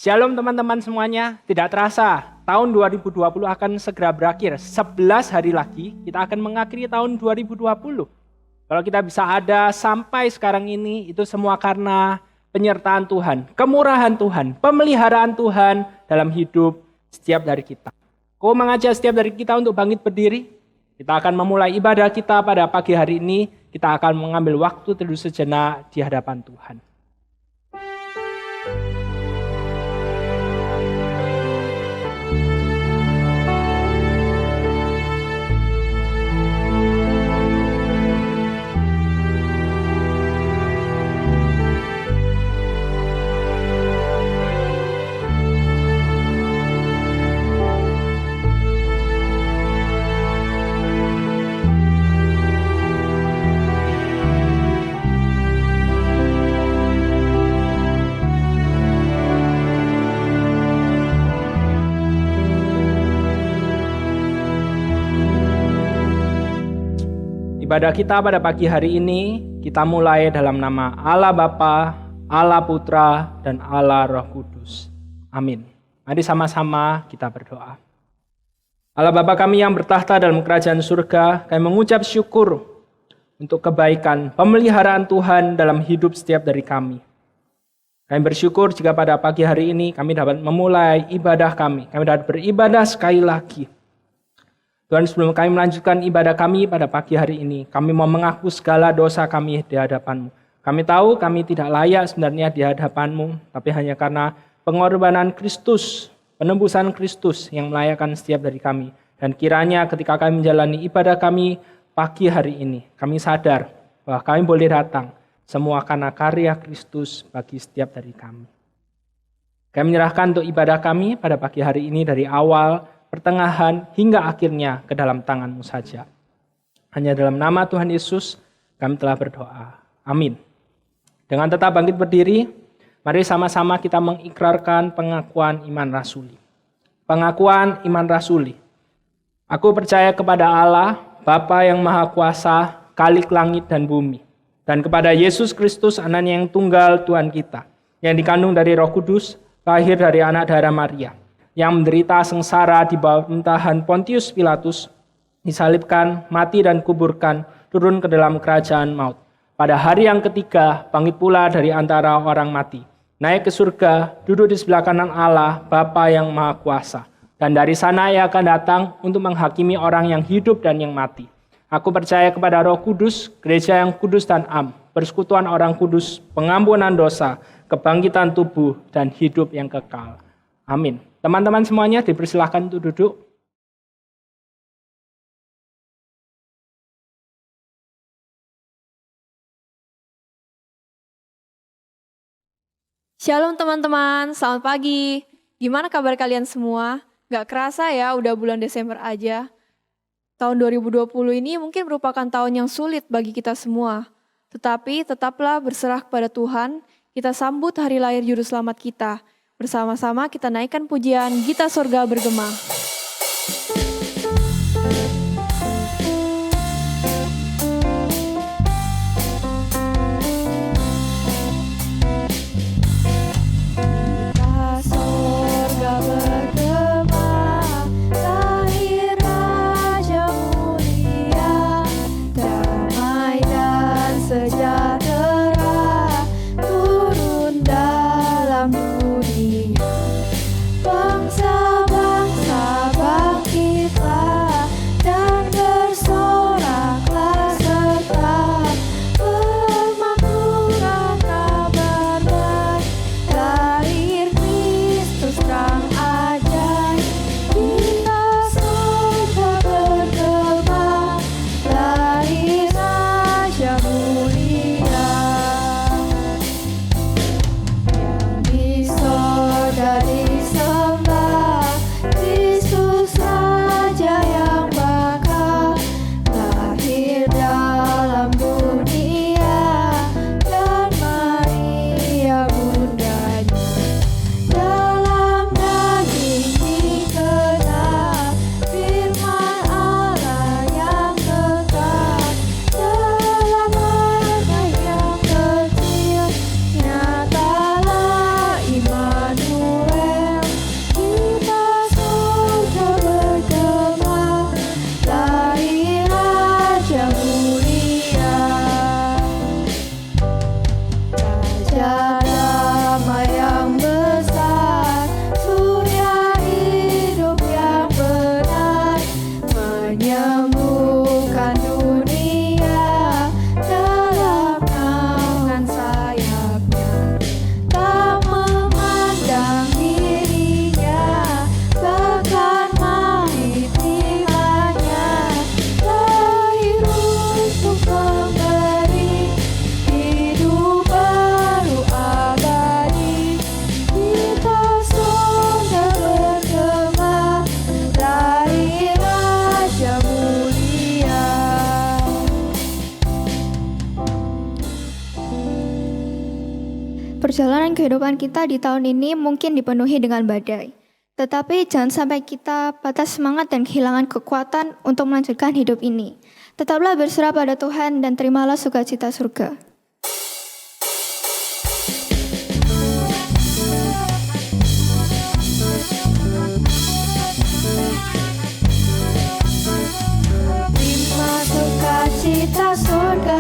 Shalom teman-teman semuanya, tidak terasa tahun 2020 akan segera berakhir. 11 hari lagi kita akan mengakhiri tahun 2020. Kalau kita bisa ada sampai sekarang ini, itu semua karena penyertaan Tuhan, kemurahan Tuhan, pemeliharaan Tuhan dalam hidup setiap dari kita. Aku mengajak setiap dari kita untuk bangkit berdiri. Kita akan memulai ibadah kita pada pagi hari ini. Kita akan mengambil waktu teduh sejenak di hadapan Tuhan. Ibadah kita pada pagi hari ini, kita mulai dalam nama Allah Bapa, Allah Putra, dan Allah Roh Kudus. Amin. Mari sama-sama kita berdoa. Allah Bapa kami yang bertahta dalam kerajaan surga, kami mengucap syukur untuk kebaikan, pemeliharaan Tuhan dalam hidup setiap dari kami. Kami bersyukur jika pada pagi hari ini kami dapat memulai ibadah kami dapat beribadah sekali lagi. Tuhan, sebelum kami melanjutkan ibadah kami pada pagi hari ini, kami mau mengaku segala dosa kami di hadapan-Mu. Kami tahu kami tidak layak sebenarnya di hadapan-Mu, tapi hanya karena pengorbanan Kristus, penebusan Kristus yang melayakkan setiap dari kami. Dan kiranya ketika kami menjalani ibadah kami pagi hari ini, kami sadar bahwa kami boleh datang, semua karena karya Kristus bagi setiap dari kami. Kami menyerahkan untuk ibadah kami pada pagi hari ini dari awal, pertengahan, hingga akhirnya ke dalam tangan-Mu saja. Hanya dalam nama Tuhan Yesus kami telah berdoa. Amin. Dengan tetap bangkit berdiri, mari sama-sama kita mengikrarkan pengakuan iman rasuli. Pengakuan iman rasuli. Aku percaya kepada Allah, Bapa yang Maha Kuasa, Khalik langit dan bumi, dan kepada Yesus Kristus, Anaknya yang tunggal Tuhan kita, yang dikandung dari Roh Kudus, lahir dari anak darah Maria, yang menderita sengsara di bawah pemerintahan Pontius Pilatus, disalibkan, mati dan kuburkan, turun ke dalam kerajaan maut. Pada hari yang ketiga, bangkit pula dari antara orang mati, naik ke surga, duduk di sebelah kanan Allah, Bapa yang Maha Kuasa. Dan dari sana Ia akan datang untuk menghakimi orang yang hidup dan yang mati. Aku percaya kepada Roh Kudus, gereja yang kudus dan am, persekutuan orang kudus, pengampunan dosa, kebangkitan tubuh, dan hidup yang kekal. Amin. Teman-teman semuanya dipersilahkan untuk duduk. Shalom teman-teman, selamat pagi. Gimana kabar kalian semua? Gak kerasa ya udah bulan Desember aja. Tahun 2020 ini mungkin merupakan tahun yang sulit bagi kita semua. Tetapi tetaplah berserah kepada Tuhan, kita sambut hari lahir Juru Selamat kita. Bersama-sama kita naikkan pujian Gita Sorga Bergema. Bangsa-bangsa bangkitlah. Perjalanan kehidupan kita di tahun ini mungkin dipenuhi dengan badai. Tetapi jangan sampai kita patah semangat dan kehilangan kekuatan untuk melanjutkan hidup ini. Tetaplah berserah pada Tuhan dan terimalah sukacita surga. Terima sukacita surga,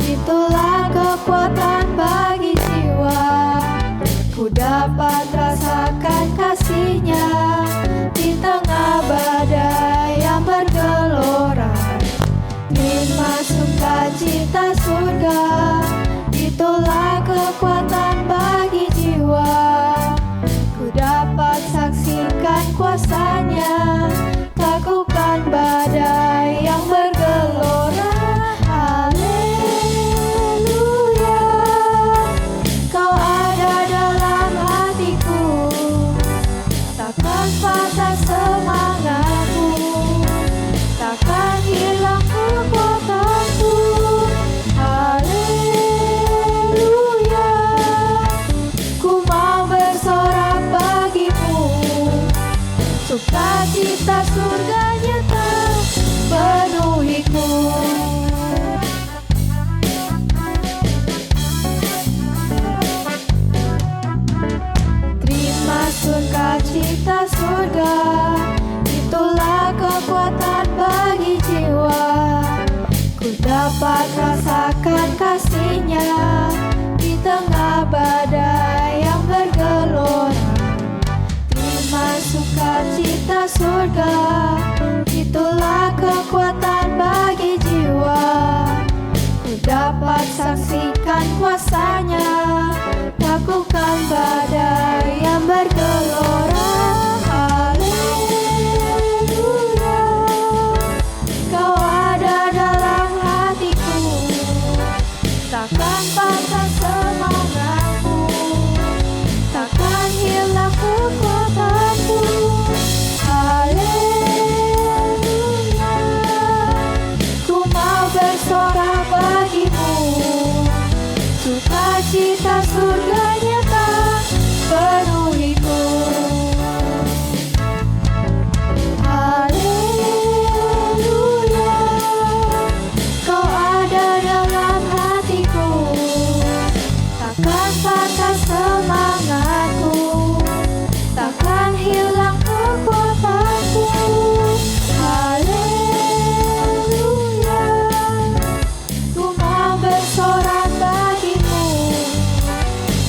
itulah kekuatan bagi jiwa. Ku dapat rasakan kasih-Nya di tengah badai yang bergelora. Terima sukacita surga, itulah kekuatan bagi jiwa. Ku dapat saksikan kuasa-Nya, takutkan badai yang bergelora. Haleluya, Kau ada dalam hatiku, takkan patah semangatku, takkan hilang kekuatanku. Haleluya, ku mau bersorak bagimu, sukacita surga nyata penuhiku. Terima sukacita surga, itulah kekuatan bagi jiwa. Ku dapat rasakan kasih-Nya di tengah badai yang bergelora. Terima sukacita surga, itulah kekuatan bagi jiwa. Ku dapat saksikan kuasa-Nya, takutkan badai yang bergelora. Haleluya, Kau ada dalam hatiku, takkan patah semangatku, takkan hilang kekuatanku. Haleluya, ku mau bersorak bagimu, sukacita surga nyata penuhiku. Haleluya, Kau ada dalam hatiku, takkan patah semangatku, takkan hilang kekuatanku. Haleluya, ku mau bersorak bagimu,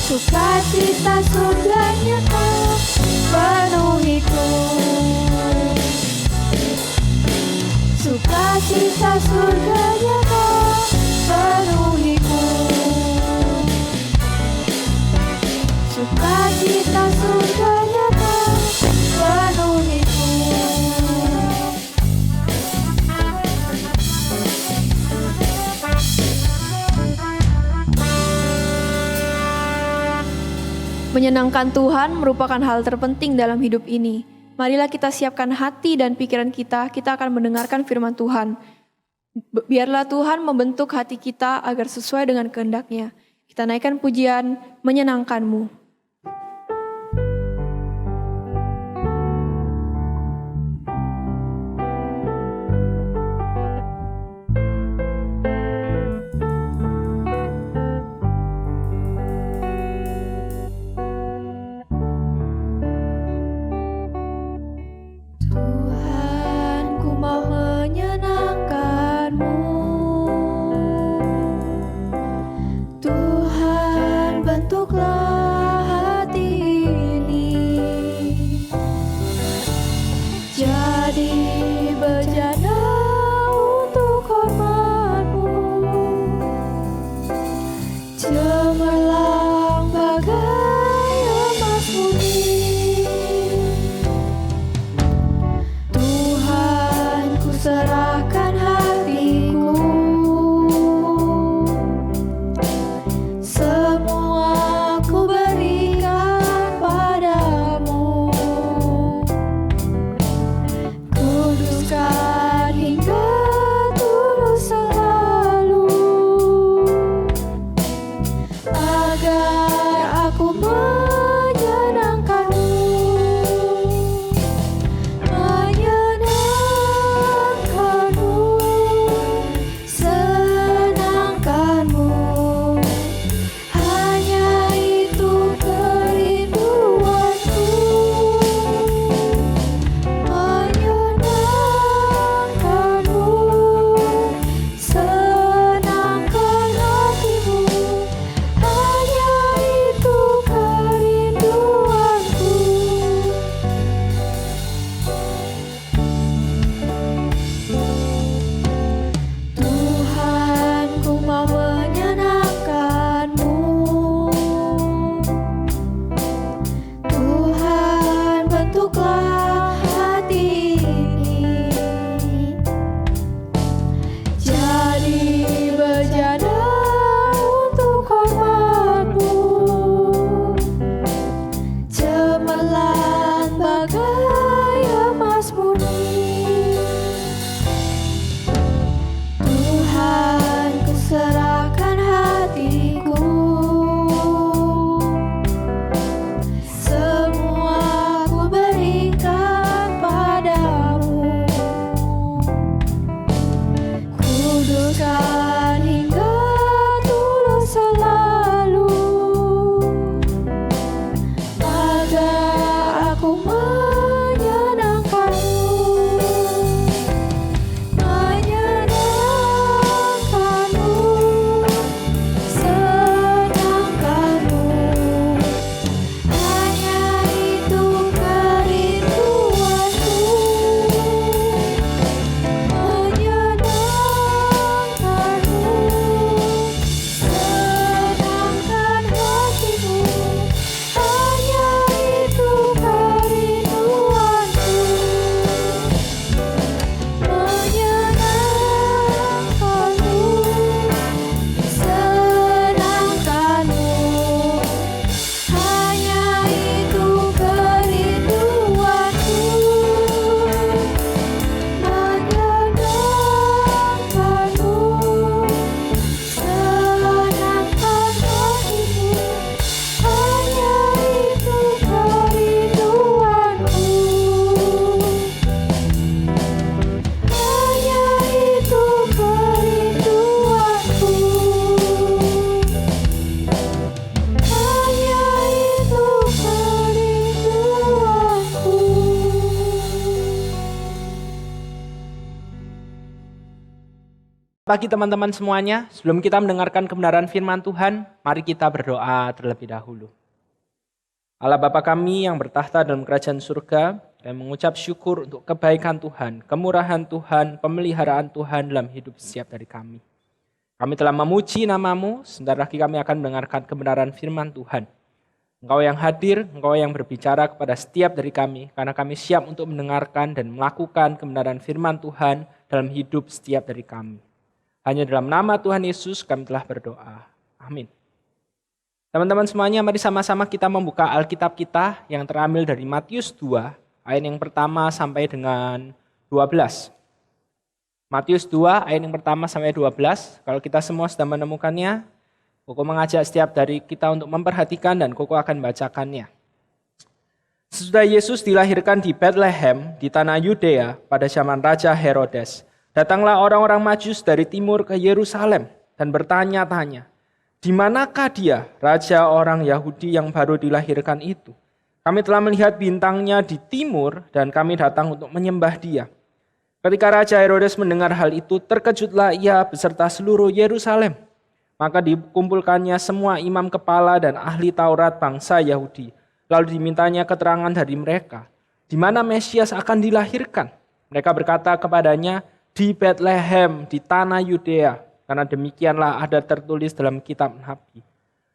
sukacita surga nyata penuhiku. Sukacita surga nyata penuhiku. Sukacita surga nyata penuhiku. Menyenangkan Tuhan merupakan hal terpenting dalam hidup ini. Marilah kita siapkan hati dan pikiran kita akan mendengarkan firman Tuhan. Biarlah Tuhan membentuk hati kita agar sesuai dengan kehendak-Nya. Kita naikkan pujian menyenangkan-Mu. Tuhan, ku mau menyenangkan-Mu. Tuhan, bentuklah hati ini jadi bejana untuk hormat-Mu, cemerlang bagai emas murni. Tuhan, ku serahkan hatiku, Pagi teman-teman semuanya, sebelum kita mendengarkan kebenaran firman Tuhan, mari kita berdoa terlebih dahulu. Allah Bapa kami yang bertahta dalam kerajaan surga, kami mengucap syukur untuk kebaikan Tuhan, kemurahan Tuhan, pemeliharaan Tuhan dalam hidup setiap dari kami. Kami telah memuji nama-Mu, sebentar lagi kami akan mendengarkan kebenaran firman Tuhan. Engkau yang hadir, Engkau yang berbicara kepada setiap dari kami, karena kami siap untuk mendengarkan dan melakukan kebenaran firman Tuhan dalam hidup setiap dari kami. Hanya dalam nama Tuhan Yesus kami telah berdoa. Amin. Teman-teman semuanya, mari sama-sama kita membuka Alkitab kita yang terambil dari Matius 2, ayat yang pertama sampai dengan 12. Matius 2, ayat yang pertama sampai 12. Kalau kita semua sudah menemukannya, Koko mengajak setiap dari kita untuk memperhatikan dan Koko akan bacakannya. Sesudah Yesus dilahirkan di Bethlehem, di tanah Yudea, pada zaman Raja Herodes, datanglah orang-orang Majus dari timur ke Yerusalem dan bertanya-tanya, di manakah dia, raja orang Yahudi yang baru dilahirkan itu? Kami telah melihat bintangnya di timur dan kami datang untuk menyembah dia. Ketika Raja Herodes mendengar hal itu, terkejutlah ia beserta seluruh Yerusalem. Maka dikumpulkannya semua imam kepala dan ahli Taurat bangsa Yahudi. Lalu dimintanya keterangan dari mereka, di mana Mesias akan dilahirkan. Mereka berkata kepadanya, di Bethlehem, di tanah Yudea, karena demikianlah ada tertulis dalam kitab Nabi.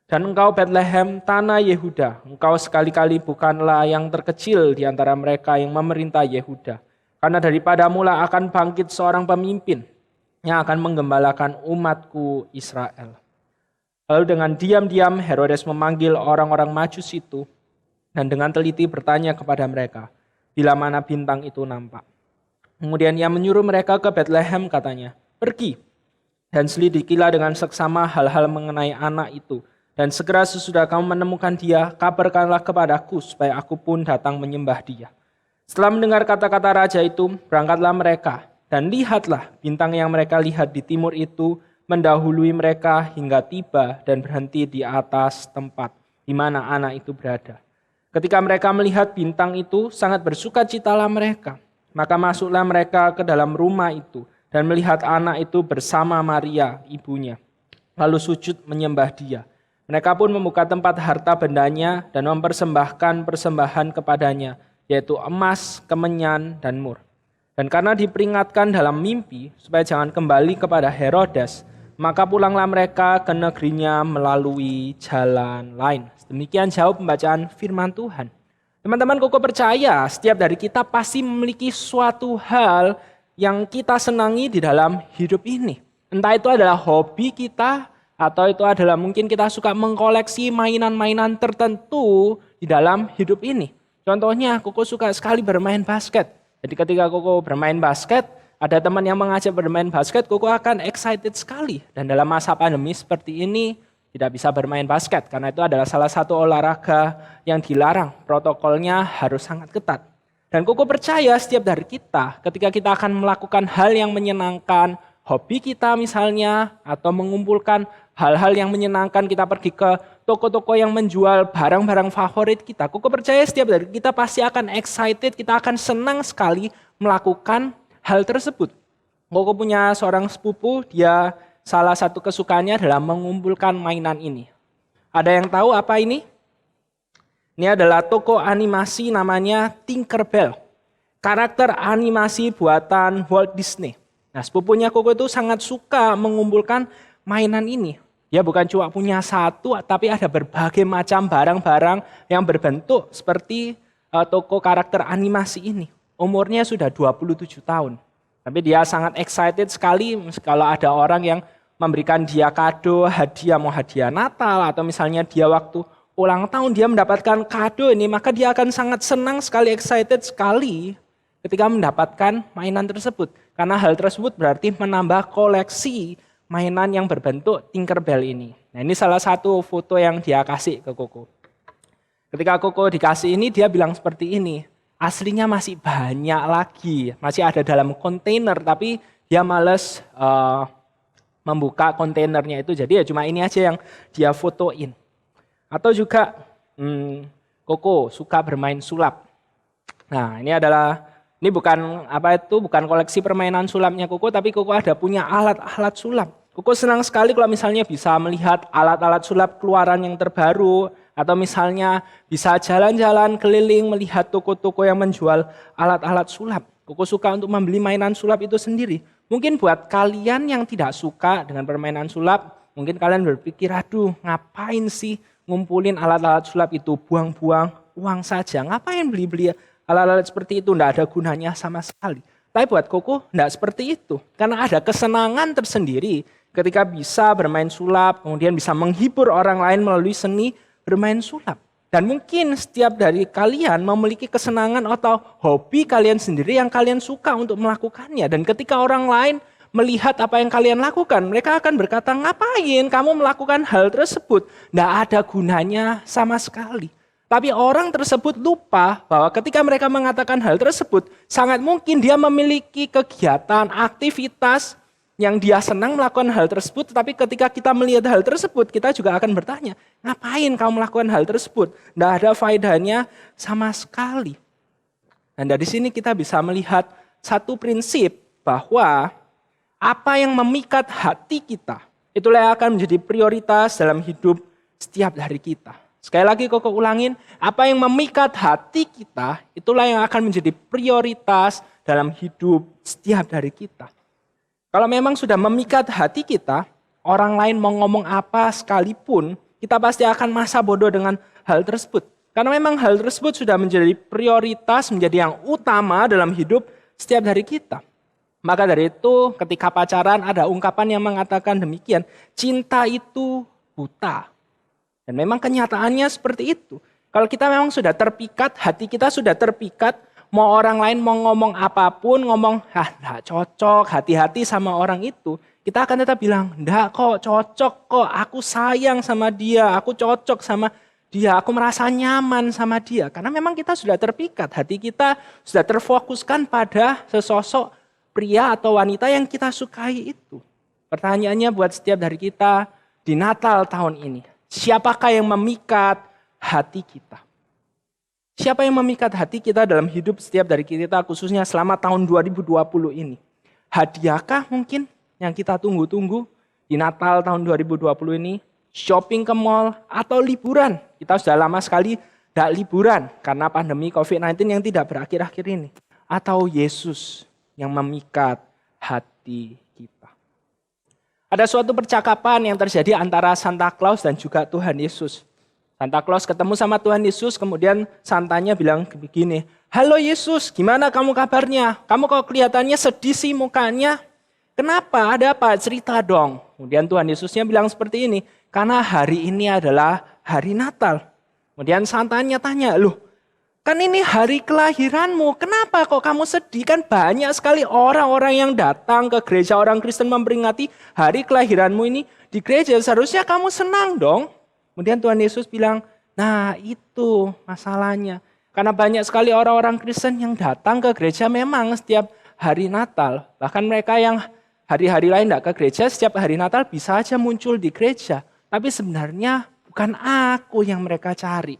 Dan engkau Bethlehem, tanah Yehuda, engkau sekali-kali bukanlah yang terkecil di antara mereka yang memerintah Yehuda. Karena daripada mula akan bangkit seorang pemimpin yang akan menggembalakan umatku Israel. Lalu dengan diam-diam Herodes memanggil orang-orang Majus itu dan dengan teliti bertanya kepada mereka, bila mana bintang itu nampak. Kemudian ia menyuruh mereka ke Bethlehem katanya, pergi dan selidikilah dengan seksama hal-hal mengenai anak itu. Dan segera sesudah kamu menemukan dia, kabarkanlah kepadaku supaya aku pun datang menyembah dia. Setelah mendengar kata-kata raja itu, berangkatlah mereka. Dan lihatlah bintang yang mereka lihat di timur itu mendahului mereka hingga tiba dan berhenti di atas tempat di mana anak itu berada. Ketika mereka melihat bintang itu, sangat bersukacitalah mereka. Maka masuklah mereka ke dalam rumah itu dan melihat anak itu bersama Maria, ibunya. Lalu sujud menyembah dia. Mereka pun membuka tempat harta bendanya dan mempersembahkan persembahan kepadanya, yaitu emas, kemenyan, dan mur. Dan karena diperingatkan dalam mimpi supaya jangan kembali kepada Herodes, maka pulanglah mereka ke negerinya melalui jalan lain. Demikian jauh pembacaan firman Tuhan. Teman-teman, Koko percaya setiap dari kita pasti memiliki suatu hal yang kita senangi di dalam hidup ini. Entah itu adalah hobi kita, atau itu adalah mungkin kita suka mengkoleksi mainan-mainan tertentu di dalam hidup ini. Contohnya, Koko suka sekali bermain basket. Jadi ketika Koko bermain basket, ada teman yang mengajak bermain basket, Koko akan excited sekali. Dan dalam masa pandemi seperti ini, tidak bisa bermain basket karena itu adalah salah satu olahraga yang dilarang, protokolnya harus sangat ketat. Dan Koko percaya setiap dari kita ketika kita akan melakukan hal yang menyenangkan, hobi kita misalnya, atau mengumpulkan hal-hal yang menyenangkan, kita pergi ke toko-toko yang menjual barang-barang favorit kita. Koko percaya setiap dari kita pasti akan excited, kita akan senang sekali melakukan hal tersebut. Koko punya seorang sepupu, dia salah satu kesukaannya adalah mengumpulkan mainan ini. Ada yang tahu apa ini? Ini adalah toko animasi namanya Tinkerbell. Karakter animasi buatan Walt Disney. Nah, sepupunya Koko itu sangat suka mengumpulkan mainan ini. Dia bukan cuma punya satu, tapi ada berbagai macam barang-barang yang berbentuk seperti toko karakter animasi ini. Umurnya sudah 27 tahun. Tapi dia sangat excited sekali kalau ada orang yang memberikan dia kado, hadiah, mau hadiah Natal, atau misalnya dia waktu ulang tahun dia mendapatkan kado ini, maka dia akan sangat senang sekali, excited sekali ketika mendapatkan mainan tersebut. Karena hal tersebut berarti menambah koleksi mainan yang berbentuk Tinkerbell ini. Nah, ini salah satu foto yang dia kasih ke Koko. Ketika Koko dikasih ini, dia bilang seperti ini, aslinya masih banyak lagi, masih ada dalam kontainer, tapi dia males membuka kontainernya itu, jadi ya cuma ini aja yang dia fotoin. Atau juga Koko suka bermain sulap. Nah, ini adalah Ini bukan koleksi permainan sulapnya Koko, tapi Koko ada punya alat-alat sulap. Koko senang sekali kalau misalnya bisa melihat alat-alat sulap keluaran yang terbaru, atau misalnya bisa jalan-jalan keliling melihat toko-toko yang menjual alat-alat sulap. Koko suka untuk membeli mainan sulap itu sendiri. Mungkin buat kalian yang tidak suka dengan permainan sulap, mungkin kalian berpikir, aduh ngapain sih ngumpulin alat-alat sulap itu, buang-buang uang saja. Ngapain beli-beli alat-alat seperti itu, tidak ada gunanya sama sekali. Tapi buat Koko tidak seperti itu. Karena ada kesenangan tersendiri ketika bisa bermain sulap, kemudian bisa menghibur orang lain melalui seni bermain sulap. Dan mungkin setiap dari kalian memiliki kesenangan atau hobi kalian sendiri yang kalian suka untuk melakukannya. Dan ketika orang lain melihat apa yang kalian lakukan, mereka akan berkata, ngapain kamu melakukan hal tersebut? Tidak ada gunanya sama sekali. Tapi orang tersebut lupa bahwa ketika mereka mengatakan hal tersebut, sangat mungkin dia memiliki kegiatan, aktivitas yang dia senang melakukan hal tersebut, tetapi ketika kita melihat hal tersebut, kita juga akan bertanya, ngapain kamu melakukan hal tersebut? Tidak ada faedahnya sama sekali. Dan dari sini kita bisa melihat satu prinsip bahwa apa yang memikat hati kita, itulah yang akan menjadi prioritas dalam hidup setiap hari kita. Sekali lagi Koko ulangin, apa yang memikat hati kita, itulah yang akan menjadi prioritas dalam hidup setiap dari kita. Kalau memang sudah memikat hati kita, orang lain mau ngomong apa sekalipun, kita pasti akan masa bodoh dengan hal tersebut. Karena memang hal tersebut sudah menjadi prioritas, menjadi yang utama dalam hidup setiap dari kita. Maka dari itu ketika pacaran ada ungkapan yang mengatakan demikian, cinta itu buta. Dan memang kenyataannya seperti itu. Kalau kita memang sudah terpikat, hati kita sudah terpikat, mau orang lain mau ngomong apapun, ngomong, enggak cocok, hati-hati sama orang itu. Kita akan tetap bilang, enggak kok, cocok kok, aku sayang sama dia, aku cocok sama dia, aku merasa nyaman sama dia. Karena memang kita sudah terpikat, hati kita sudah terfokuskan pada sesosok pria atau wanita yang kita sukai itu. Pertanyaannya buat setiap dari kita di Natal tahun ini. Siapakah yang memikat hati kita? Siapa yang memikat hati kita dalam hidup setiap dari kita, khususnya selama tahun 2020 ini? Hadiahkah mungkin yang kita tunggu-tunggu di Natal tahun 2020 ini? Shopping ke mall atau liburan? Kita sudah lama sekali tidak liburan karena pandemi COVID-19 yang tidak berakhir-akhir ini. Atau Yesus yang memikat hati kita. Ada suatu percakapan yang terjadi antara Santa Claus dan juga Tuhan Yesus. Santa Claus ketemu sama Tuhan Yesus, kemudian Santanya bilang begini, halo Yesus, gimana kamu kabarnya? Kamu kok kelihatannya sedih sih mukanya? Kenapa? Ada apa? Cerita dong. Kemudian Tuhan Yesusnya bilang seperti ini, karena hari ini adalah hari Natal. Kemudian Santanya tanya, loh, kan ini hari kelahiranmu, kenapa kok kamu sedih? Kan banyak sekali orang-orang yang datang ke gereja orang Kristen memperingati hari kelahiranmu ini di gereja. Seharusnya kamu senang dong. Kemudian Tuhan Yesus bilang, nah itu masalahnya. Karena banyak sekali orang-orang Kristen yang datang ke gereja memang setiap hari Natal. Bahkan mereka yang hari-hari lain tidak ke gereja, setiap hari Natal bisa aja muncul di gereja. Tapi sebenarnya bukan aku yang mereka cari.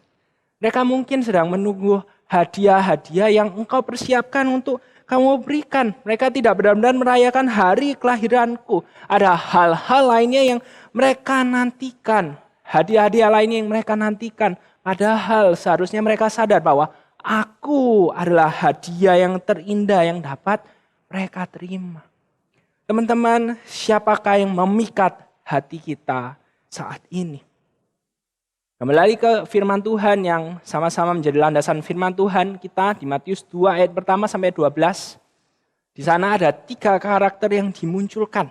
Mereka mungkin sedang menunggu hadiah-hadiah yang engkau persiapkan untuk kamu berikan. Mereka tidak benar-benar merayakan hari kelahiranku. Ada hal-hal lainnya yang mereka nantikan. Hadiah-hadiah lainnya yang mereka nantikan. Padahal seharusnya mereka sadar bahwa aku adalah hadiah yang terindah yang dapat mereka terima. Teman-teman, siapakah yang memikat hati kita saat ini? Kembali lagi ke firman Tuhan yang sama-sama menjadi landasan firman Tuhan kita di Matius 2 ayat pertama sampai 12. Di sana ada 3 karakter yang dimunculkan.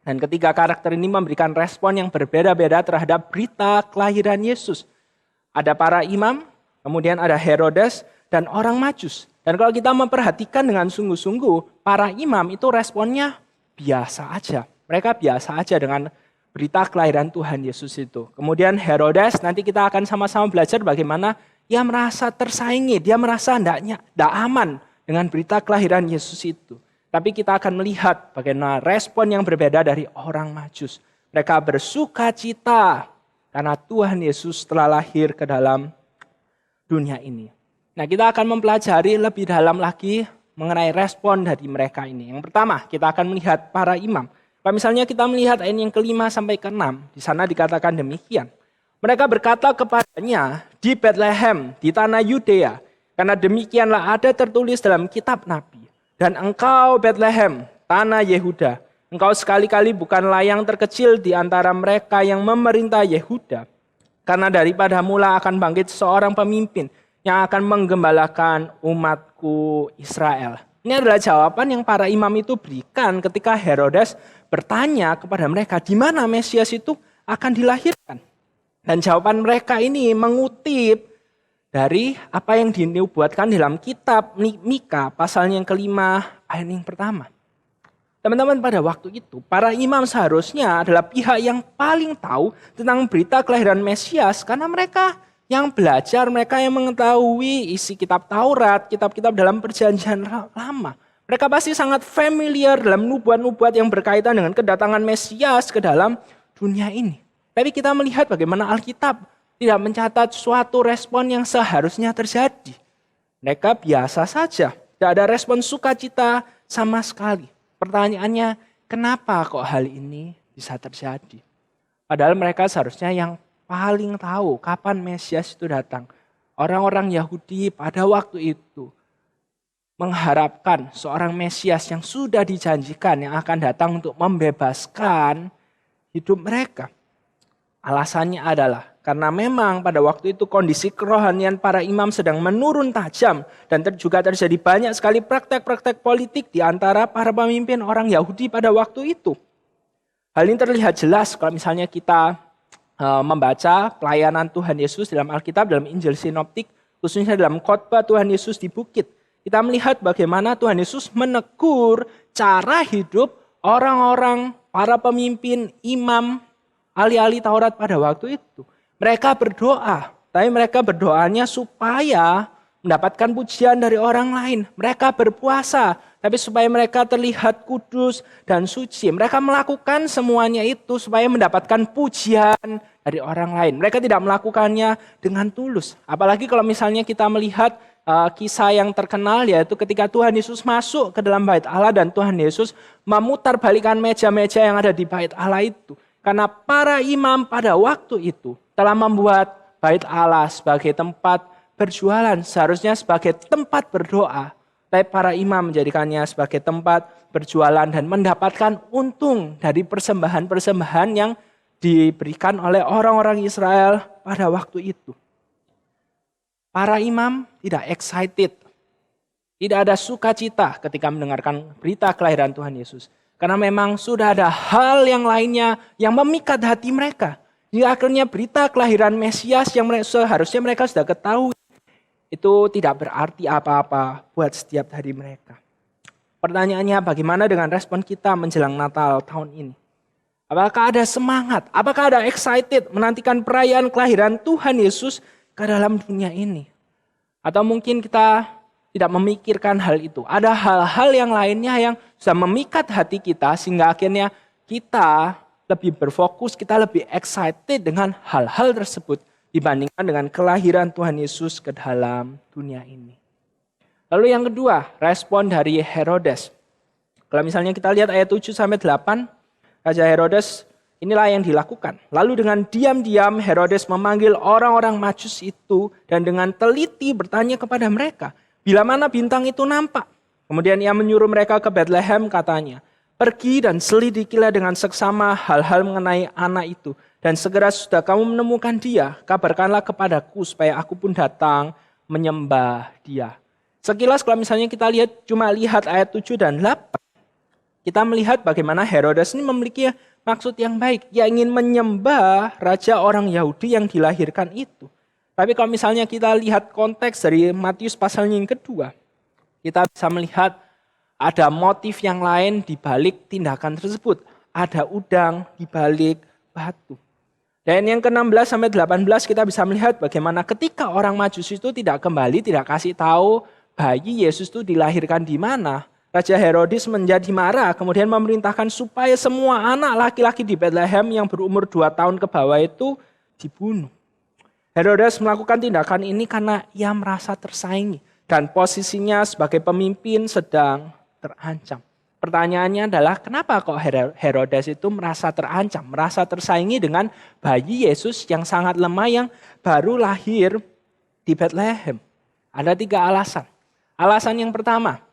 Dan ketiga karakter ini memberikan respon yang berbeda-beda terhadap berita kelahiran Yesus. Ada para imam, kemudian ada Herodes dan orang Majus. Dan kalau kita memperhatikan dengan sungguh-sungguh, para imam itu responnya biasa aja. Mereka biasa aja dengan berita kelahiran Tuhan Yesus itu. Kemudian Herodes, nanti kita akan sama-sama belajar bagaimana dia merasa tersaingi, dia merasa tidak aman dengan berita kelahiran Yesus itu. Tapi kita akan melihat bagaimana respon yang berbeda dari orang Majus. Mereka bersuka cita karena Tuhan Yesus telah lahir ke dalam dunia ini. Nah, kita akan mempelajari lebih dalam lagi mengenai respon dari mereka ini. Yang pertama, kita akan melihat para imam. Kalau misalnya kita melihat ayat yang ke-5 sampai ke-6, di sana dikatakan demikian. Mereka berkata kepadanya, di Bethlehem, di tanah Yudea, karena demikianlah ada tertulis dalam kitab Nabi. Dan engkau Bethlehem, tanah Yehuda, engkau sekali-kali bukanlah yang terkecil di antara mereka yang memerintah Yehuda. Karena daripada mula akan bangkit seorang pemimpin yang akan menggembalakan umatku Israel. Ini adalah jawaban yang para imam itu berikan ketika Herodes bertanya kepada mereka di mana Mesias itu akan dilahirkan. Dan jawaban mereka ini mengutip dari apa yang dinubuatkan dalam kitab Mika pasal yang ke-5 ayat yang pertama. Teman-teman, pada waktu itu para imam seharusnya adalah pihak yang paling tahu tentang berita kelahiran Mesias karena mereka yang belajar, mereka yang mengetahui isi kitab Taurat, kitab-kitab dalam perjanjian lama. Mereka pasti sangat familiar dalam nubuat-nubuat yang berkaitan dengan kedatangan Mesias ke dalam dunia ini. Tapi kita melihat bagaimana Alkitab tidak mencatat suatu respon yang seharusnya terjadi. Mereka biasa saja, tidak ada respon sukacita sama sekali. Pertanyaannya, kenapa kok hal ini bisa terjadi? Padahal mereka seharusnya yang paling tahu kapan Mesias itu datang. Orang-orang Yahudi pada waktu itu mengharapkan seorang Mesias yang sudah dijanjikan yang akan datang untuk membebaskan hidup mereka. Alasannya adalah karena memang pada waktu itu kondisi kerohanian para imam sedang menurun tajam dan juga terjadi banyak sekali praktek-praktek politik di antara para pemimpin orang Yahudi pada waktu itu. Hal ini terlihat jelas kalau misalnya kita membaca pelayanan Tuhan Yesus dalam Alkitab, dalam Injil Sinoptik, khususnya dalam khotbah Tuhan Yesus di bukit. Kita melihat bagaimana Tuhan Yesus menegur cara hidup orang-orang, para pemimpin, imam, ahli-ahli Taurat pada waktu itu. Mereka berdoa, tapi mereka berdoanya supaya mendapatkan pujian dari orang lain. Mereka berpuasa, tapi supaya mereka terlihat kudus dan suci. Mereka melakukan semuanya itu supaya mendapatkan pujian dari orang lain. Mereka tidak melakukannya dengan tulus. Apalagi kalau misalnya kita melihat kisah yang terkenal, yaitu ketika Tuhan Yesus masuk ke dalam bait Allah dan Tuhan Yesus memutar balikan meja-meja yang ada di bait Allah itu. Karena para imam pada waktu itu telah membuat bait Allah sebagai tempat berjualan, seharusnya sebagai tempat berdoa. Tapi para imam menjadikannya sebagai tempat berjualan dan mendapatkan untung dari persembahan-persembahan yang diberikan oleh orang-orang Israel pada waktu itu. Para imam tidak excited, tidak ada sukacita ketika mendengarkan berita kelahiran Tuhan Yesus. Karena memang sudah ada hal yang lainnya yang memikat hati mereka. Hingga akhirnya berita kelahiran Mesias yang seharusnya mereka sudah ketahui, itu tidak berarti apa-apa buat setiap hari mereka. Pertanyaannya, bagaimana dengan respon kita menjelang Natal tahun ini? Apakah ada semangat? Apakah ada excited menantikan perayaan kelahiran Tuhan Yesus ke dalam dunia ini? Atau mungkin kita tidak memikirkan hal itu. Ada hal-hal yang lainnya yang sudah memikat hati kita sehingga akhirnya kita lebih berfokus, kita lebih excited dengan hal-hal tersebut dibandingkan dengan kelahiran Tuhan Yesus ke dalam dunia ini. Lalu yang kedua, respon dari Herodes. Kalau misalnya kita lihat ayat 7-8, Raja Herodes inilah yang dilakukan. Lalu dengan diam-diam Herodes memanggil orang-orang Majus itu dan dengan teliti bertanya kepada mereka, bila mana bintang itu nampak. Kemudian ia menyuruh mereka ke Bethlehem, katanya, pergi dan selidikilah dengan seksama hal-hal mengenai anak itu. Dan segera sudah kamu menemukan dia, kabarkanlah kepadaku supaya aku pun datang menyembah dia. Sekilas kalau misalnya kita lihat ayat 7 dan 8, kita melihat bagaimana Herodes ini memiliki maksud yang baik. Ia ingin menyembah raja orang Yahudi yang dilahirkan itu. Tapi kalau misalnya kita lihat konteks dari Matius pasal yang kedua, kita bisa melihat ada motif yang lain di balik tindakan tersebut. Ada udang di balik batu. Dan yang ke-16-18 kita bisa melihat bagaimana ketika orang Majus itu tidak kembali, tidak kasih tahu bayi Yesus itu dilahirkan di mana. Raja Herodes menjadi marah, kemudian memerintahkan supaya semua anak laki-laki di Bethlehem yang berumur 2 tahun ke bawah itu dibunuh. Herodes melakukan tindakan ini karena ia merasa tersaingi. dan posisinya sebagai pemimpin sedang terancam. Pertanyaannya adalah kenapa kok Herodes itu merasa terancam, merasa tersaingi dengan bayi Yesus yang sangat lemah yang baru lahir di Bethlehem? Ada 3 alasan. Alasan yang pertama,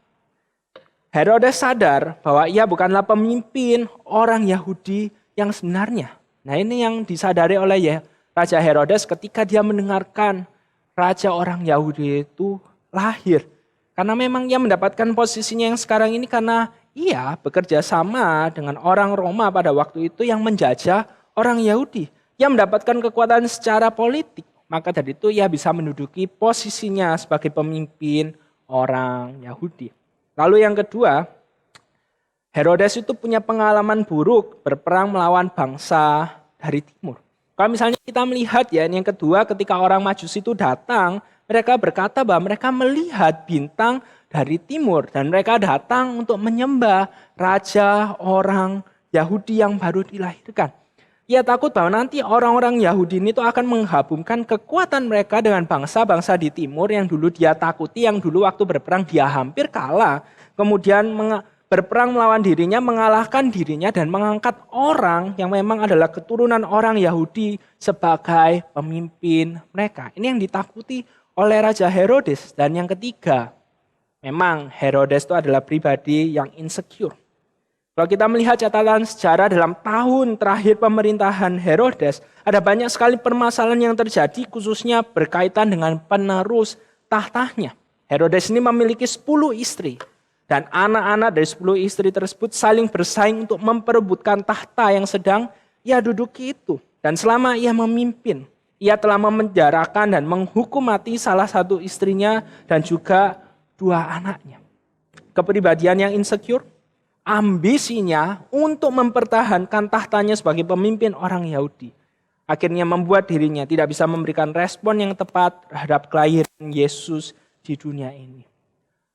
Herodes sadar bahwa ia bukanlah pemimpin orang Yahudi yang sebenarnya. Nah, ini yang disadari oleh Raja Herodes ketika dia mendengarkan raja orang Yahudi itu lahir. Karena memang ia mendapatkan posisinya yang sekarang ini karena ia bekerja sama dengan orang Roma pada waktu itu yang menjajah orang Yahudi. Ia mendapatkan kekuatan secara politik. Maka dari itu ia bisa menduduki posisinya sebagai pemimpin orang Yahudi. Lalu yang kedua, Herodes itu punya pengalaman buruk berperang melawan bangsa dari timur. Kalau misalnya kita melihat ya, yang kedua ketika orang Majusi itu datang, mereka berkata bahwa mereka melihat bintang dari timur dan mereka datang untuk menyembah raja orang Yahudi yang baru dilahirkan. Ia takut bahwa nanti orang-orang Yahudi ini tuh akan menggabungkan kekuatan mereka dengan bangsa-bangsa di timur yang dulu dia takuti, yang dulu waktu berperang dia hampir kalah. Kemudian berperang melawan dirinya, mengalahkan dirinya dan mengangkat orang yang memang adalah keturunan orang Yahudi sebagai pemimpin mereka. Ini yang ditakuti oleh Raja Herodes. Dan yang ketiga, memang Herodes itu adalah pribadi yang insecure. Kalau kita melihat catatan sejarah dalam tahun terakhir pemerintahan Herodes, ada banyak sekali permasalahan yang terjadi khususnya berkaitan dengan penerus tahtanya. Herodes ini memiliki 10 istri. Dan anak-anak dari 10 istri tersebut saling bersaing untuk memperebutkan tahta yang sedang ia duduki itu. Dan selama ia memimpin, ia telah memenjarakan dan menghukum mati salah satu istrinya dan juga 2 anaknya. Kepribadian yang insecure, ambisinya untuk mempertahankan tahtanya sebagai pemimpin orang Yahudi, akhirnya membuat dirinya tidak bisa memberikan respon yang tepat terhadap kelahiran Yesus di dunia ini.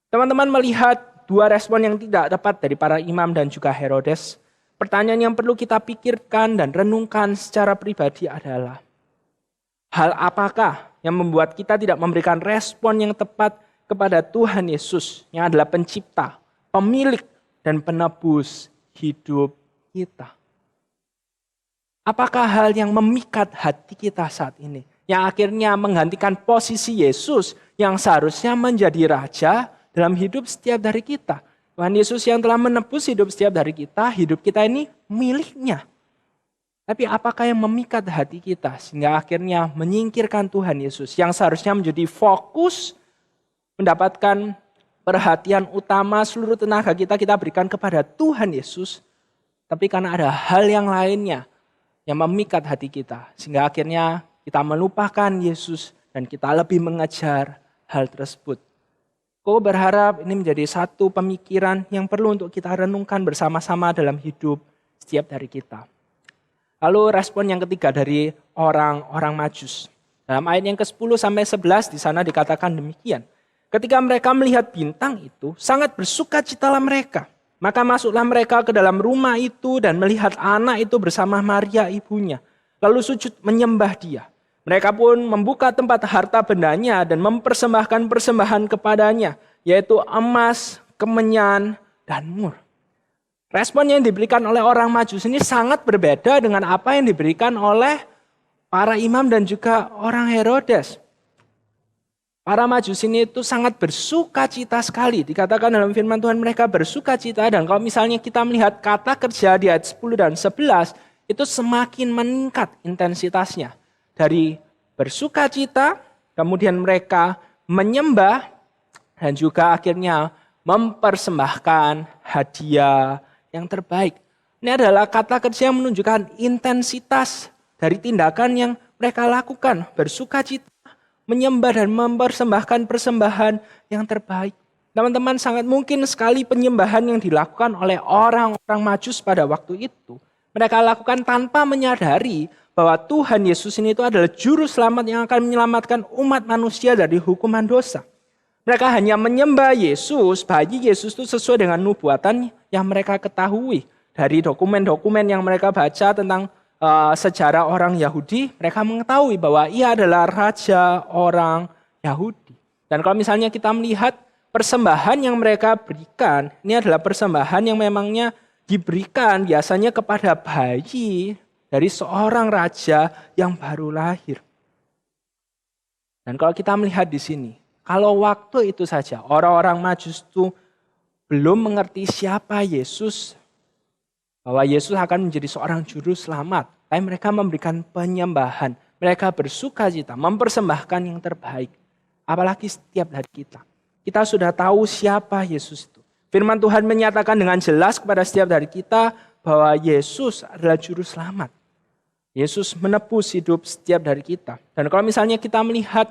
Teman-teman melihat 2 respon yang tidak tepat dari para imam dan juga Herodes. Pertanyaan yang perlu kita pikirkan dan renungkan secara pribadi adalah, hal apakah yang membuat kita tidak memberikan respon yang tepat kepada Tuhan Yesus yang adalah pencipta, pemilik, dan penebus hidup kita? Apakah hal yang memikat hati kita saat ini, yang akhirnya menggantikan posisi Yesus yang seharusnya menjadi raja dalam hidup setiap dari kita? Tuhan Yesus yang telah menebus hidup setiap dari kita, hidup kita ini miliknya. Tapi apakah yang memikat hati kita sehingga akhirnya menyingkirkan Tuhan Yesus yang seharusnya menjadi fokus mendapatkan perhatian utama seluruh tenaga kita berikan kepada Tuhan Yesus. Tapi karena ada hal yang lainnya yang memikat hati kita sehingga akhirnya kita melupakan Yesus dan kita lebih mengejar hal tersebut. Aku berharap ini menjadi satu pemikiran yang perlu untuk kita renungkan bersama-sama dalam hidup setiap dari kita. Lalu respon yang ketiga dari orang-orang Majus. Dalam ayat yang ke-10 sampai 11 di sana dikatakan demikian. Ketika mereka melihat bintang itu, sangat bersukacitalah mereka. Maka masuklah mereka ke dalam rumah itu dan melihat anak itu bersama Maria ibunya. Lalu sujud menyembah dia. Mereka pun membuka tempat harta bendanya dan mempersembahkan persembahan kepadanya, yaitu emas, kemenyan, dan mur. Respon yang diberikan oleh orang Majus ini sangat berbeda dengan apa yang diberikan oleh para imam dan juga orang Herodes. Para Majus ini itu sangat bersukacita sekali. Dikatakan dalam firman Tuhan mereka bersukacita, dan kalau misalnya kita melihat kata kerja di ayat 10 dan 11, itu semakin meningkat intensitasnya. Dari bersukacita, kemudian mereka menyembah, dan juga akhirnya mempersembahkan hadiah yang terbaik. Ini adalah kata kerja yang menunjukkan intensitas dari tindakan yang mereka lakukan. Bersukacita, menyembah dan mempersembahkan persembahan yang terbaik. Teman-teman, sangat mungkin sekali penyembahan yang dilakukan oleh orang-orang Majus pada waktu itu. Mereka lakukan tanpa menyadari bahwa Tuhan Yesus ini itu adalah juru selamat yang akan menyelamatkan umat manusia dari hukuman dosa. Mereka hanya menyembah Yesus, bayi Yesus itu sesuai dengan nubuatan yang mereka ketahui. Dari dokumen-dokumen yang mereka baca tentang sejarah orang Yahudi, mereka mengetahui bahwa ia adalah raja orang Yahudi. Dan kalau misalnya kita melihat persembahan yang mereka berikan, ini adalah persembahan yang memangnya diberikan biasanya kepada bayi dari seorang raja yang baru lahir. Dan kalau kita melihat di sini, kalau waktu itu saja orang-orang Majus itu belum mengerti siapa Yesus, bahwa Yesus akan menjadi seorang juru selamat, tapi mereka memberikan penyembahan, mereka bersukacita, mempersembahkan yang terbaik. Apalagi setiap dari kita. Kita sudah tahu siapa Yesus itu. Firman Tuhan menyatakan dengan jelas kepada setiap dari kita bahwa Yesus adalah juru selamat. Yesus menebus hidup setiap dari kita. Dan kalau misalnya kita melihat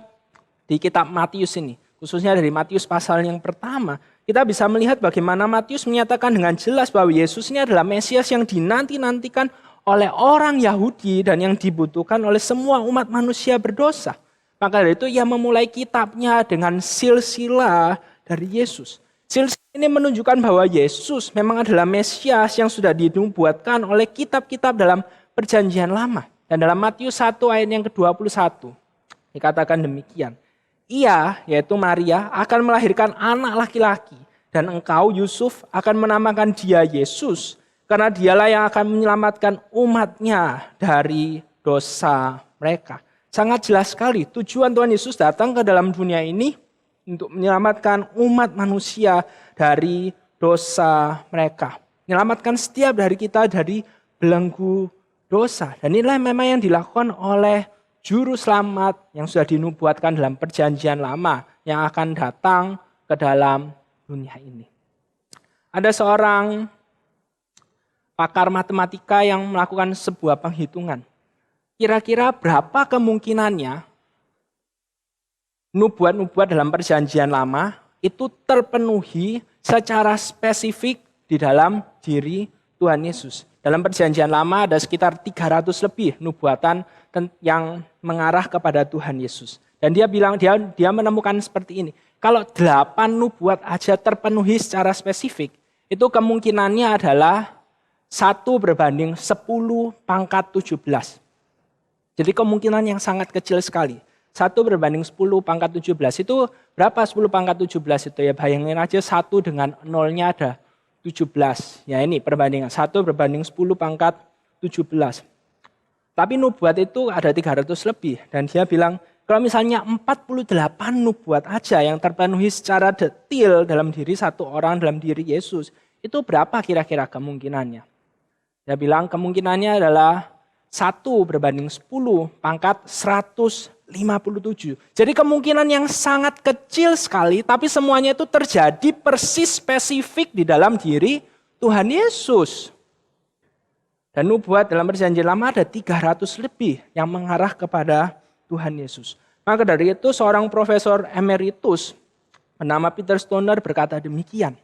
di kitab Matius ini, khususnya dari Matius pasal yang pertama, kita bisa melihat bagaimana Matius menyatakan dengan jelas bahwa Yesus ini adalah Mesias yang dinanti-nantikan oleh orang Yahudi dan yang dibutuhkan oleh semua umat manusia berdosa. Maka dari itu ia memulai kitabnya dengan silsilah dari Yesus. Silsilah ini menunjukkan bahwa Yesus memang adalah Mesias yang sudah dinubuatkan oleh kitab-kitab dalam Perjanjian Lama. Dan dalam Matius 1 ayat yang ke-21 dikatakan demikian. Ia, yaitu Maria, akan melahirkan anak laki-laki. Dan engkau, Yusuf, akan menamakan dia Yesus. Karena dialah yang akan menyelamatkan umatnya dari dosa mereka. Sangat jelas sekali tujuan Tuhan Yesus datang ke dalam dunia ini untuk menyelamatkan umat manusia dari dosa mereka. Menyelamatkan setiap dari kita dari belenggu dosa. Dan inilah memang yang dilakukan oleh juru selamat yang sudah dinubuatkan dalam Perjanjian Lama yang akan datang ke dalam dunia ini. Ada seorang pakar matematika yang melakukan sebuah penghitungan. Kira-kira berapa kemungkinannya nubuat-nubuat dalam Perjanjian Lama itu terpenuhi secara spesifik di dalam diri Tuhan Yesus. Dalam Perjanjian Lama ada sekitar 300 lebih nubuatan yang mengarah kepada Tuhan Yesus. Dan dia bilang dia menemukan seperti ini. Kalau 8 nubuat aja terpenuhi secara spesifik, itu kemungkinannya adalah 1 berbanding 10 pangkat 17. Jadi kemungkinan yang sangat kecil sekali. 1 berbanding 10 pangkat 17 itu berapa 10 pangkat 17 itu ya? Bayangin aja 1 dengan nolnya ada 17. Ya ini perbandingan 1 berbanding 10 pangkat 17. Tapi nubuat itu ada 300 lebih. Dan dia bilang kalau misalnya 48 nubuat aja yang terpenuhi secara detail dalam diri satu orang, dalam diri Yesus. Itu berapa kira-kira kemungkinannya? Dia bilang kemungkinannya adalah 1 berbanding 10 pangkat 157. Jadi kemungkinan yang sangat kecil sekali, tapi semuanya itu terjadi persis spesifik di dalam diri Tuhan Yesus. Dan nubuat dalam Perjanjian Lama ada 300 lebih yang mengarah kepada Tuhan Yesus. Maka dari itu seorang profesor emeritus bernama Peter Stoner berkata demikian.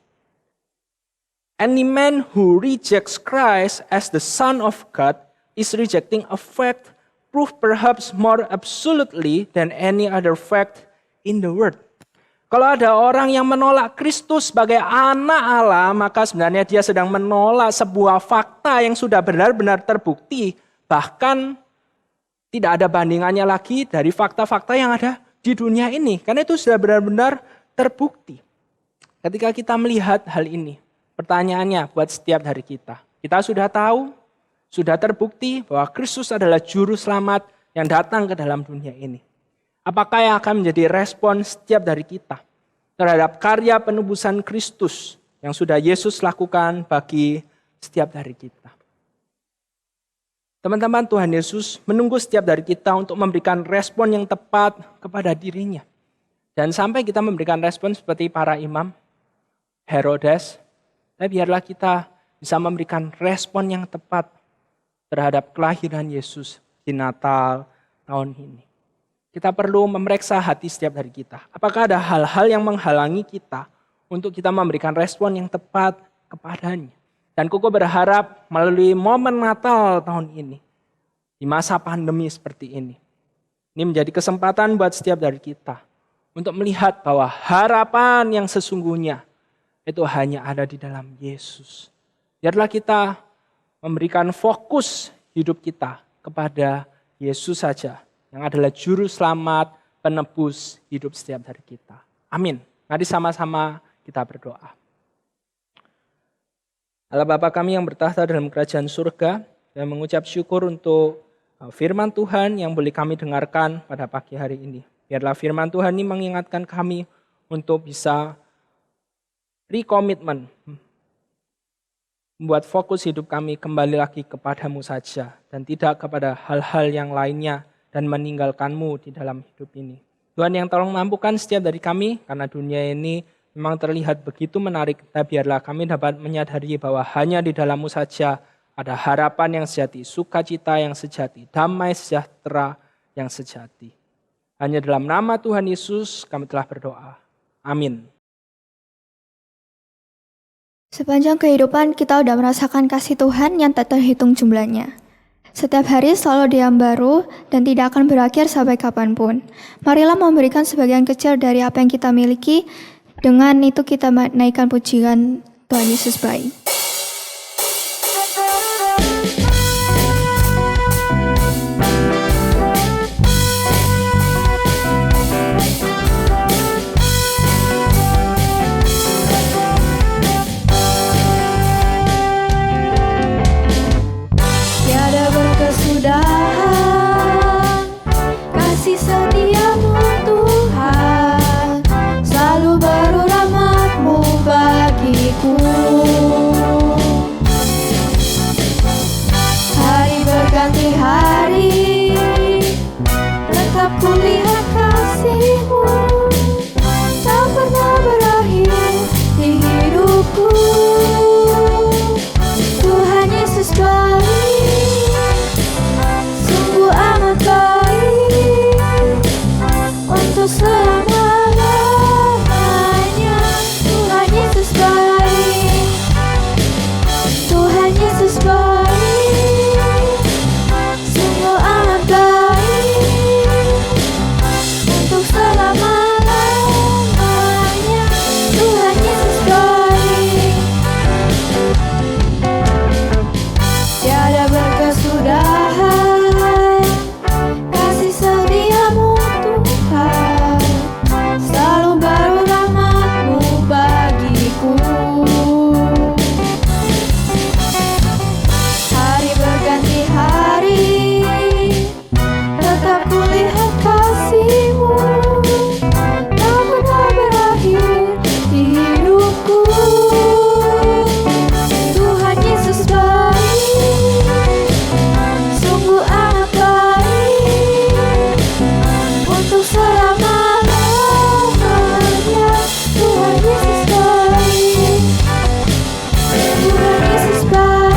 Any man who rejects Christ as the Son of God is rejecting a fact proved perhaps more absolutely than any other fact in the world. Kalau ada orang yang menolak Kristus sebagai anak Allah, maka sebenarnya dia sedang menolak sebuah fakta yang sudah benar-benar terbukti. Bahkan tidak ada bandingannya lagi dari fakta-fakta yang ada di dunia ini. Karena itu sudah benar-benar terbukti. Ketika kita melihat hal ini, pertanyaannya buat setiap dari kita. Kita sudah tahu, sudah terbukti bahwa Kristus adalah juru selamat yang datang ke dalam dunia ini. Apakah yang akan menjadi respon setiap dari kita terhadap karya penebusan Kristus yang sudah Yesus lakukan bagi setiap dari kita? Teman-teman, Tuhan Yesus menunggu setiap dari kita untuk memberikan respon yang tepat kepada dirinya. Dan sampai kita memberikan respon seperti para imam, Herodes, biarlah kita bisa memberikan respon yang tepat terhadap kelahiran Yesus di Natal tahun ini. Kita perlu memeriksa hati setiap dari kita. Apakah ada hal-hal yang menghalangi kita untuk kita memberikan respon yang tepat kepadanya. Dan Koko berharap melalui momen Natal tahun ini, di masa pandemi seperti ini menjadi kesempatan buat setiap dari kita untuk melihat bahwa harapan yang sesungguhnya itu hanya ada di dalam Yesus. Biarlah kita memberikan fokus hidup kita kepada Yesus saja, yang adalah juru selamat, penebus hidup setiap dari kita. Amin. Mari sama-sama kita berdoa. Allah Bapa kami yang bertahta dalam kerajaan surga, dan mengucap syukur untuk firman Tuhan yang boleh kami dengarkan pada pagi hari ini. Biarlah firman Tuhan ini mengingatkan kami untuk bisa rekomitmen, membuat fokus hidup kami kembali lagi kepadamu saja, dan tidak kepada hal-hal yang lainnya, dan meninggalkanmu di dalam hidup ini. Tuhan yang tolong mampukan setiap dari kami, karena dunia ini memang terlihat begitu menarik, tapi biarlah kami dapat menyadari bahwa hanya di dalam-Mu saja ada harapan yang sejati, sukacita yang sejati, damai sejahtera yang sejati. Hanya dalam nama Tuhan Yesus kami telah berdoa. Amin. Sepanjang kehidupan kita udah merasakan kasih Tuhan yang tak terhitung jumlahnya. Setiap hari selalu ada yang baru dan tidak akan berakhir sampai kapanpun. Marilah memberikan sebagian kecil dari apa yang kita miliki, dengan itu kita naikkan pujian Tuhan Yesus baik. Tiada berkesudahan kasih setiamu Tuhan, selalu baru rahmat-Mu bagiku. Hari berganti hari, tetap kulihat kasih-Mu, tak pernah berakhir di hidupku. Tuhan Yesus baik, sungguh amat baik, untuk selama-lamanya. Tuhan Yesus baik, Tuhan Yesus baik, sungguh amat baik, untuk selama-lamanya. Tuhan Yesus baik. Tiada berkesudahan kasih setiamu Tuhan, selalu baru rahmat-Mu bagiku. Hari berganti hari, tetap kulihat kasih-Mu, tak pernah berakhir di hidupku. Tuhan Yesus baik, sungguh amat baik, untuk selama-lamanya. Tuhan Yesus baik, Tuhan Yesus baik,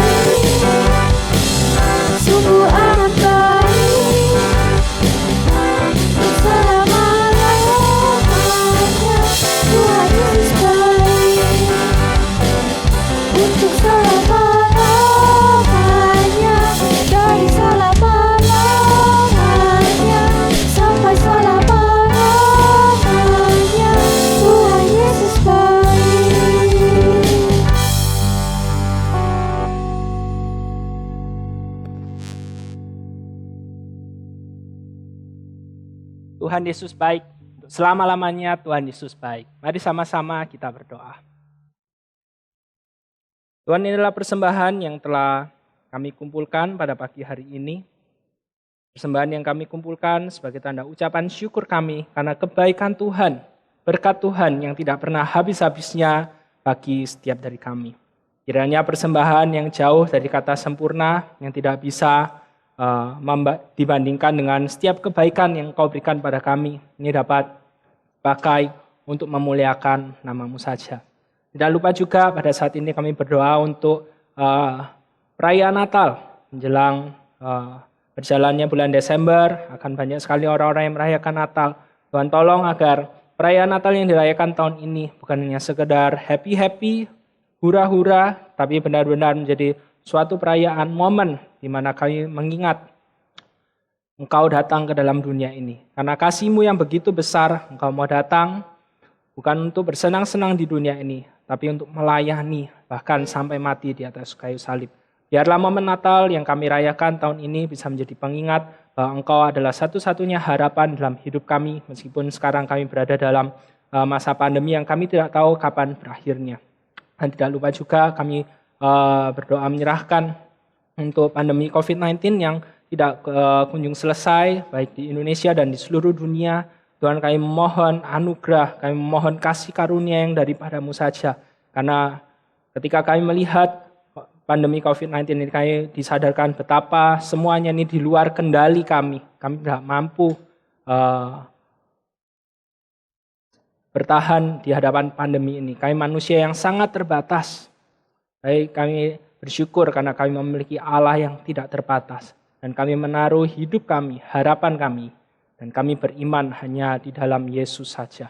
sungguh amat baik, untuk selama-lamanya. Tuhan Yesus baik, untuk selama-lamanya, dari selama-lamanya sampai selama-lamanya. Tuhan Yesus baik. Tuhan Yesus baik, untuk selama-lamanya Tuhan Yesus baik. Mari sama-sama kita berdoa. Tuhan, inilah persembahan yang telah kami kumpulkan pada pagi hari ini. Persembahan yang kami kumpulkan sebagai tanda ucapan syukur kami karena kebaikan Tuhan, berkat Tuhan yang tidak pernah habis-habisnya bagi setiap dari kami. Kiranya persembahan yang jauh dari kata sempurna, yang tidak bisa dibandingkan dengan setiap kebaikan yang Kau berikan pada kami, ini dapat pakai untuk memuliakan nama-Mu saja. Tidak lupa juga pada saat ini kami berdoa untuk perayaan Natal. Menjelang berjalannya bulan Desember, akan banyak sekali orang-orang yang merayakan Natal. Tuhan tolong agar perayaan Natal yang dirayakan tahun ini bukan hanya sekedar happy-happy, hura-hura, tapi benar-benar menjadi suatu perayaan momen di mana kami mengingat Engkau datang ke dalam dunia ini. Karena kasih-Mu yang begitu besar, Engkau mau datang bukan untuk bersenang-senang di dunia ini, tapi untuk melayani, bahkan sampai mati di atas kayu salib. Biarlah momen Natal yang kami rayakan tahun ini bisa menjadi pengingat bahwa Engkau adalah satu-satunya harapan dalam hidup kami, meskipun sekarang kami berada dalam masa pandemi yang kami tidak tahu kapan berakhirnya. Dan tidak lupa juga kami berdoa menyerahkan untuk pandemi COVID-19 yang tidak kunjung selesai, baik di Indonesia dan di seluruh dunia. Tuhan, kami memohon anugerah, kami memohon kasih karunia yang daripadamu saja. Karena ketika kami melihat pandemi COVID-19 ini, kami disadarkan betapa semuanya ini di luar kendali kami. Kami tidak mampu bertahan di hadapan pandemi ini. Kami manusia yang sangat terbatas. Baik, kami bersyukur karena kami memiliki Allah yang tidak terbatas. Dan kami menaruh hidup kami, harapan kami. Dan kami beriman hanya di dalam Yesus saja.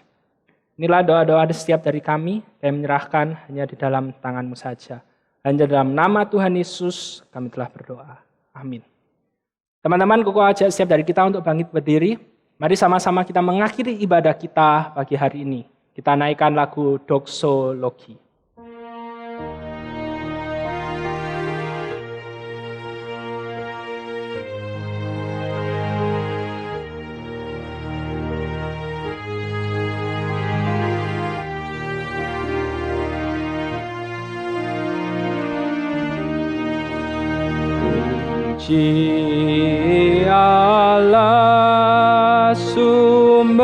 Inilah doa-doa setiap dari kami menyerahkan hanya di dalam tangan-Mu saja. Hanya dalam nama Tuhan Yesus kami telah berdoa. Amin. Teman-teman, Koko ajak setiap dari kita untuk bangkit berdiri. Mari sama-sama kita mengakhiri ibadah kita pagi hari ini. Kita naikkan lagu Doxologi. Puji Allah sumber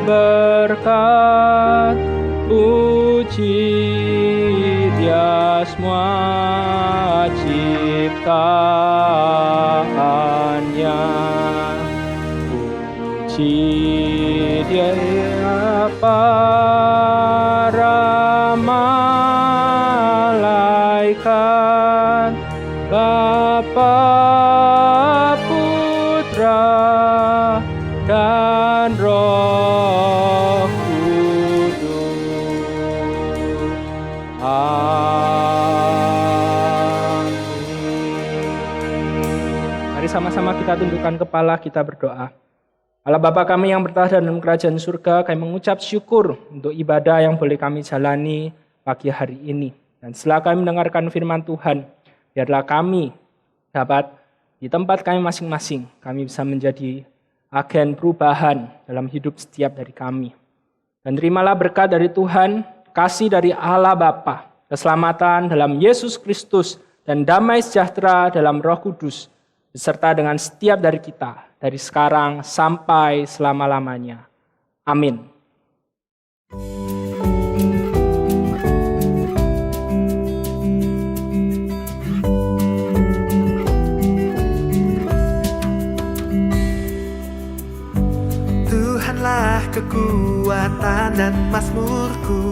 berkat, puji Dia semua ciptaannya, puji Dia para malaikat, Bapa, Putra, dan Roh Kudus. Amin. Mari sama-sama kita tundukkan kepala, kita berdoa. Allah Bapa kami yang bertahta dalam kerajaan surga, kami mengucap syukur untuk ibadah yang boleh kami jalani pagi hari ini. Dan setelah kami mendengarkan firman Tuhan, biarlah kami dapat di tempat kami masing-masing, kami bisa menjadi agen perubahan dalam hidup setiap dari kami. Dan terimalah berkat dari Tuhan, kasih dari Allah Bapa, keselamatan dalam Yesus Kristus, dan damai sejahtera dalam Roh Kudus, beserta dengan setiap dari kita, dari sekarang sampai selama-lamanya. Amin. Kekuatan dan mazmurku,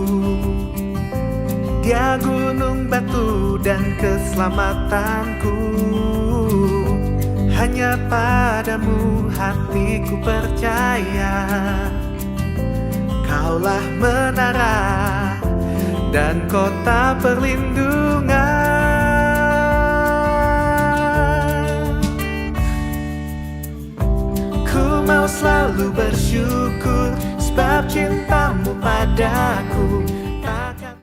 Dia gunung batu dan keselamatanku. Hanya padamu hatiku percaya, Kaulah menara dan kota perlindungan. Ku mau selalu bersyukur sebab cintamu padaku